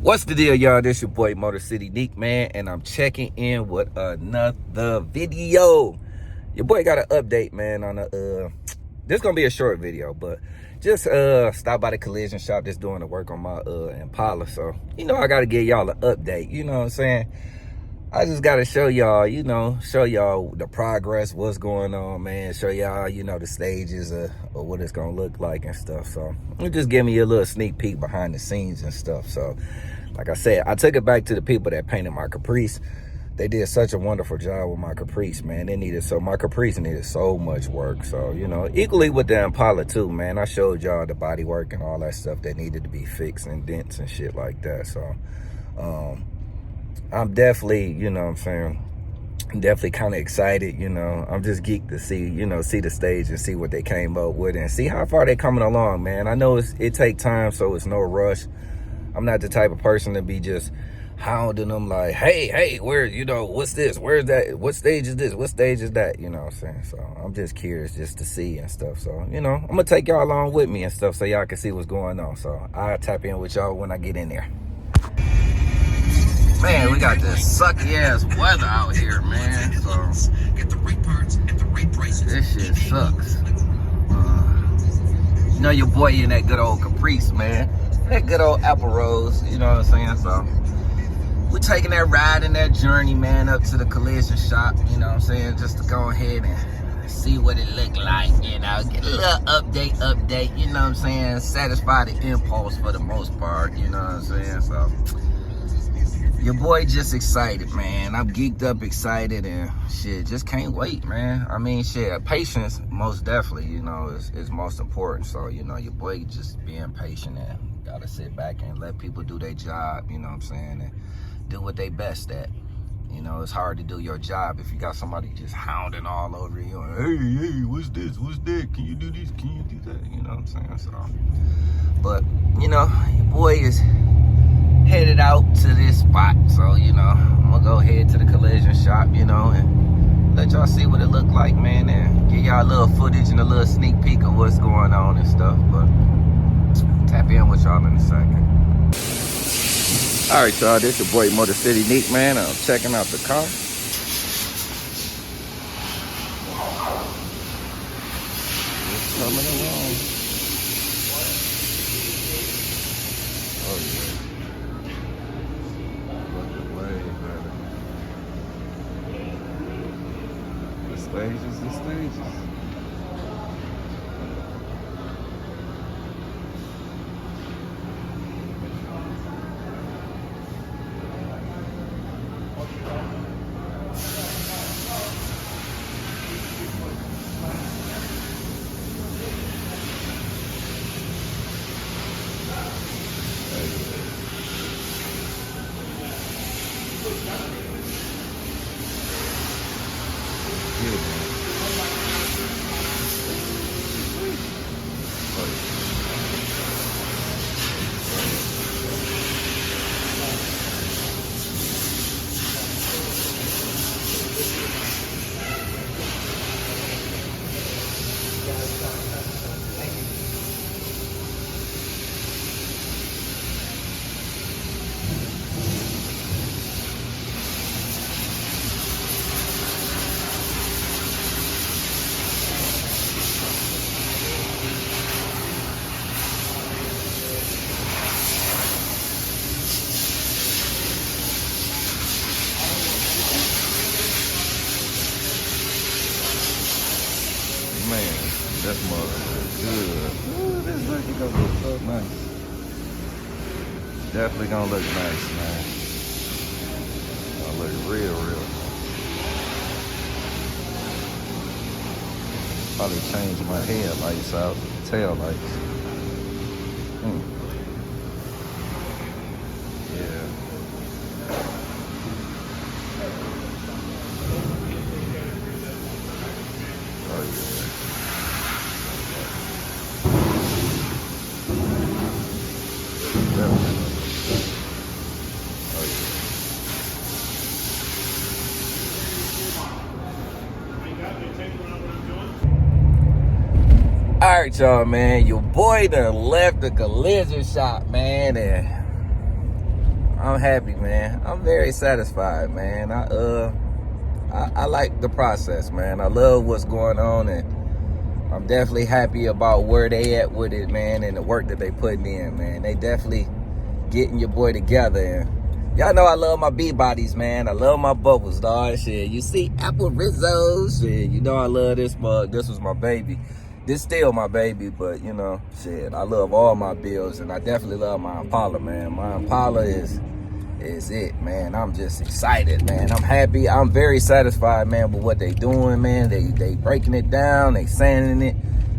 What's the deal, y'all? This your boy MOTORCITY NIQUE, man, and I'm checking in with another video. Your boy got an update, man, on this gonna be a short video, but just stop by the collision shop just doing the work on my Impala. So I gotta give y'all an update, you know what I'm saying? I just gotta show y'all, show y'all the progress, what's going on, man. Show y'all, the stages of what it's gonna look like and stuff. So just give me a little sneak peek behind the scenes and stuff. So like I said, I took it back to the people that painted my Caprice. They did such a wonderful job with my Caprice, man. My Caprice needed so much work. So, equally with the Impala too, man. I showed y'all the body work and all that stuff that needed to be fixed and dents and shit like that. So, I'm definitely, definitely kind of excited, I'm just geeked to see, see the stage and see what they came up with and see how far they coming along, man. I know it take time, so it's no rush. I'm not the type of person to be just hounding them like, hey, where, what's this? Where's that? What stage is this? What stage is that? You know what I'm saying? So I'm just curious just to see and stuff. So, I'm going to take y'all along with me and stuff so y'all can see what's going on. So I'll tap in with y'all when I get in there. Man, we got this sucky ass weather out here, man. So this shit sucks. Your boy in that good old Caprice, man. That good old Apple Rose, you know what I'm saying? So we're taking that ride and that journey, man, up to the collision shop, you know what I'm saying? Just to go ahead and see what it look like, get a little update, you know what I'm saying? Satisfy the impulse for the most part, you know what I'm saying? So your boy just excited, man. I'm geeked up, excited, and shit, just can't wait, man. I mean, shit, patience, most definitely, is most important. So, your boy just being patient and gotta sit back and let people do their job, you know what I'm saying, and do what they best at. It's hard to do your job if you got somebody just hounding all over you. Hey, what's this? What's that? Can you do this? Can you do that? You know what I'm saying? So, but, your boy is headed out to this spot. So, I'm gonna go ahead to the collision shop, and let y'all see what it look like, man, and give y'all a little footage and a little sneak peek of what's going on and stuff. But tap in with y'all in a second. All right, y'all, this your boy MOTORCITY NIQUE, man. I'm checking out the car. It's coming along. Oh, yeah. Looking way better. The stages. Man, that's motherfucker good. Ooh, this looking gonna look so nice. Definitely gonna look nice, man. I look real, real. Probably change my headlights out, tail lights. Yeah. Oh yeah. Definitely. Oh yeah. All right, y'all, man. Your boy done left the collision shop, man, and I'm happy, man. I'm very satisfied, man. I like the process, man. I love what's going on, and I'm definitely happy about where they at with it, man, and the work that they putting in, man. They definitely getting your boy together. And y'all know I love my B-bodies, man. I love my bubbles, dog. Shit, you see Apple Rizzo, shit. You know I love this mug. This was my baby. This still my baby, but you know, shit. I love all my bills, and I definitely love my Impala, man. My Impala is it, man. I'm just excited, man. I'm happy. I'm very satisfied, man, with what they doing, man. They breaking it down. They sanding it,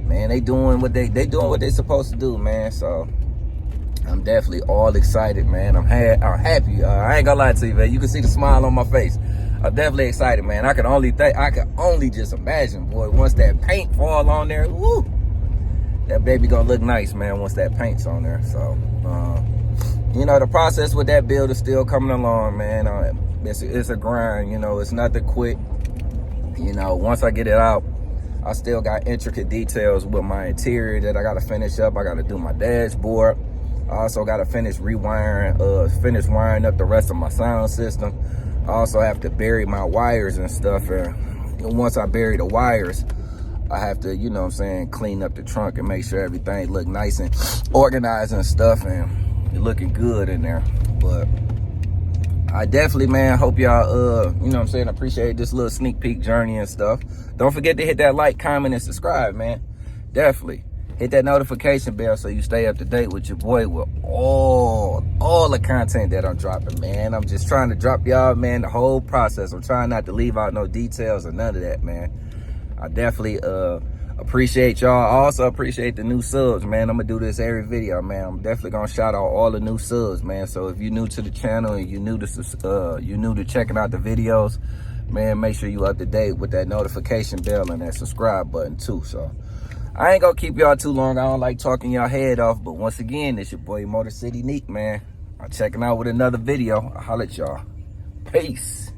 man. They doing what they doing what they supposed to do, man. So I'm definitely all excited, man. I'm happy. I ain't gonna lie to you, man. You can see the smile on my face. I'm definitely excited, man. I can only just imagine, boy, once that paint fall on there, woo, that baby gonna look nice, man, once that paint's on there. So, you know, the process with that build is still coming along, man. It's a grind, you know. It's nothing quick. You know, once I get it out, I still got intricate details with my interior that I gotta finish up. I gotta do my dashboard. I also gotta finish wiring up the rest of my sound system. I also have to bury my wires and stuff, and once I bury the wires, I have to, you know what I'm saying, clean up the trunk and make sure everything look nice and organized and stuff, and you're looking good in there. But I definitely, man, hope y'all, you know what I'm saying, appreciate this little sneak peek journey and stuff. Don't forget to hit that like, comment, and subscribe, man. Definitely. Hit that notification bell so you stay up to date with your boy with all the content that I'm dropping, man. I'm just trying to drop y'all, man, the whole process. I'm trying not to leave out no details or none of that, man. I definitely appreciate y'all. I also appreciate the new subs, man. I'm gonna do this every video, man. I'm definitely gonna shout out all the new subs, man. So if you're new to the channel and you're new to checking out the videos, man, make sure you up to date with that notification bell and that subscribe button too. So I ain't gonna keep y'all too long. I don't like talking y'all head off, but once again, it's your boy Motor City NIQUE, man. I'm checking out with another video. I'll holler at y'all. Peace.